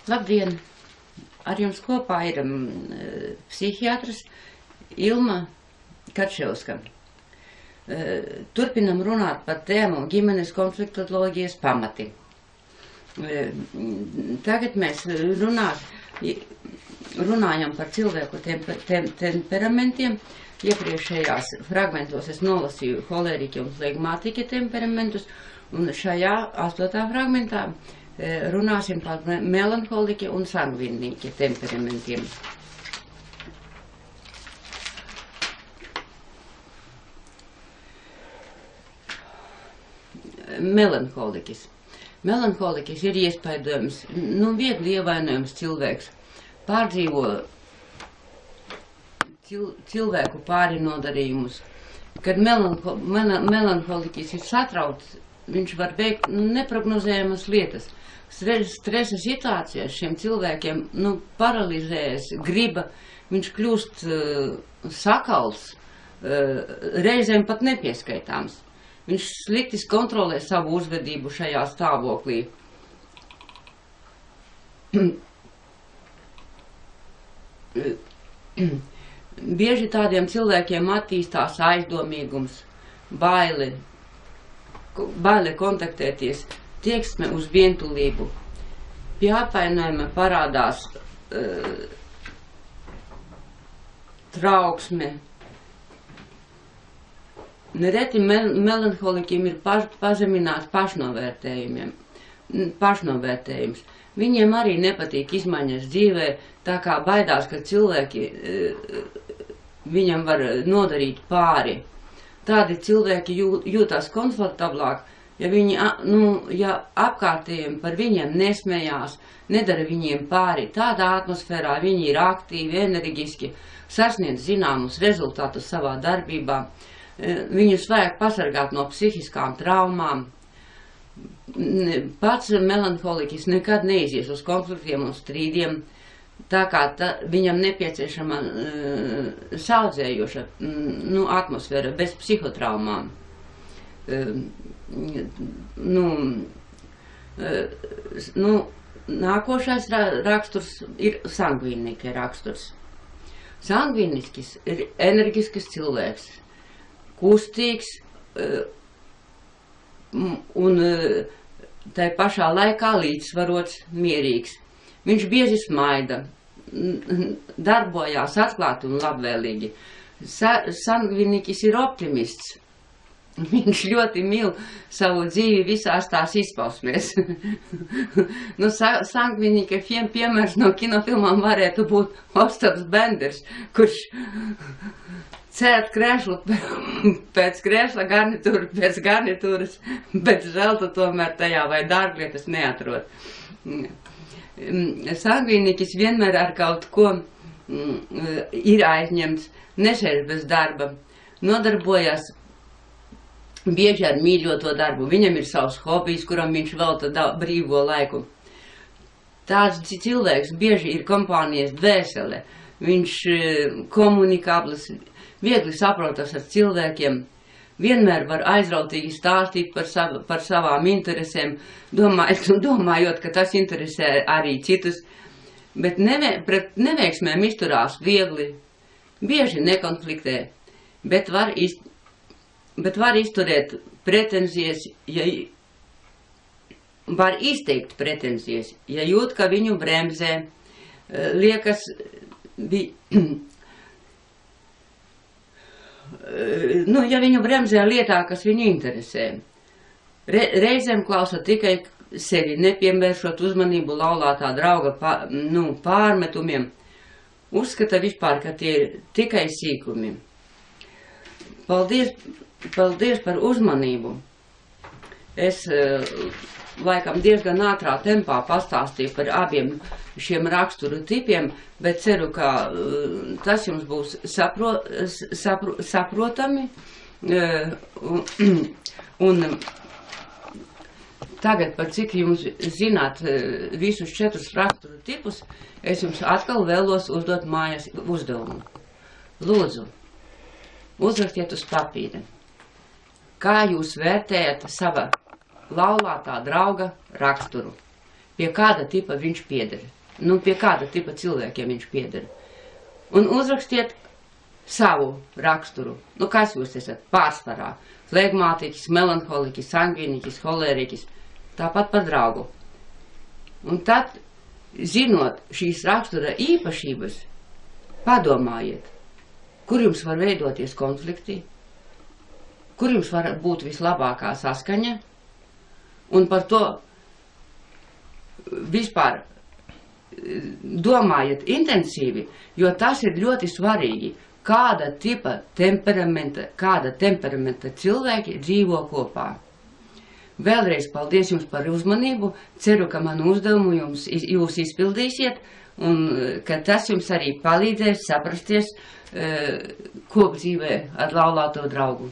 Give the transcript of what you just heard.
Labdien! Ar jums kopā ir psihiatrs Ilma Kačevska. Turpinam runāt par tēmu ģimenes konfliktoloģijas pamati. Tagad mēs runājam par cilvēku temperamentiem. Iepriekšējās fragmentos es nolasīju holeriķa un flegmātiķa temperamentus, un šajā 8. fragmentā runāsim par melanholiķa un sangviniķa temperamentiem. Melanholiķis. Melanholiķis ir iespaidojums, viegli ievainojams cilvēks, pārdzīvo cilvēku pārinodarījumus. Kad melanholiķis ir satrauts, viņš var veikt neprognozējamas lietas. Stresa situācijās šiem cilvēkiem paralizējas griba, viņš kļūst sakals, reizēm pat nepieskaitāms. Viņš slikti kontrolē savu uzvedību šajā stāvoklī. Bieži tādiem cilvēkiem attīstās aizdomīgums, baile kontaktēties, tieksme uz vientulību. Pie apvainojuma parādās trauksme. Nereti melanholiķiem ir pazemināts pašnovērtējums. Viņiem arī nepatīk izmaiņas dzīvē, tā kā baidās, ka cilvēki viņam var nodarīt pāri. Tādi cilvēki jūtas komfortablāk, ja apkārtējiem par viņiem nesmējās, nedara viņiem pāri. Tādā atmosfērā viņi ir aktīvi, enerģiski, sasniedz zināmus rezultātus savā darbībā. Viņus vajag pasargāt no psihiskām traumām. Pats melanholiķis nekad neizies uz konfliktiem un strīdiem, tā kā viņam nepieciešama saudzējoša atmosfēra bez psihotraumām. Nākošais raksturs ir sangvīnika raksturs. Sangvīniskis ir enerģisks cilvēks, kustīgs un tai pašā laikā līdzsvarots, mierīgs. Viņš bieži smaida, darbojās atklāti un labvēlīgi. Sangviniķis ir optimists. Viņš ļoti mīl savu dzīvi visās tās izpausmēs. Sangviniķa piemērs no kinofilmām varētu būt Ostaps Benders, kurš cērt krēslu pēc krēsla, garnitūru pēc garnitūras, bet zelta tomēr tajā vai dārglietas neatrod. Sangviniķis vienmēr ar kaut ko ir aizņemts, nesēž bez darba, nodarbojas bieži ar mīļoto darbu. Viņam ir savs hobijs, kuram viņš velta brīvo laiku. Tāds cilvēks bieži ir kompānijas dvēsele. Viņš komunikabls, viegli saprotas ar cilvēkiem, vienmēr var aizrautīgi stāstīt par savām interesēm, domājot, ka tas interesē arī citus, bet pret neveiksmēm izturās viegli, bieži nekonfliktē, bet var izturēt pretenzijas, var izteikt pretenzijas, ja jūt, ka viņu bremzē, liekas, ja viņu bremzē lietā, kas viņu interesē. Reizēm klausa tikai sevi, nepievēršot uzmanību laulātā drauga pārmetumiem. Uzskata vispār, ka tie ir tikai sīkumi. Paldies par uzmanību. Es laikam diezgan ātrā tempā pastāstīju par abiem šiem raksturu tipiem, bet ceru, ka tas jums būs saprotami. Un tagad, par cik jums zināt visus 4 raksturu tipus, es jums atkal vēlos uzdot mājas uzdevumu. Lūdzu, uzrakstiet uz papīra. Kā jūs vērtējat sava laulātā drauga raksturu? Pie kāda tipa viņš pieder? nu, pie kāda tipa cilvēkiem viņš pieder. Un uzrakstiet savu raksturu. Nu, kas jūs esat? Pārsvarā. Flegmātiķis, melanholiķis, sangviniķis, holēriķis. Tāpat par draugu. Un tad, zinot šīs rakstura īpašības, padomājiet, kur jums var veidoties konflikti, kur jums var būt vislabākā saskaņa, un par to vispār domājiet intensīvi, jo tas ir ļoti svarīgi, kāda temperamenta cilvēki dzīvo kopā. Vēlreiz paldies jums par uzmanību, ceru, ka manu uzdevumu jūs izpildīsiet, un ka tas jums arī palīdzēs saprasties kopdzīvē ar laulāto draugu.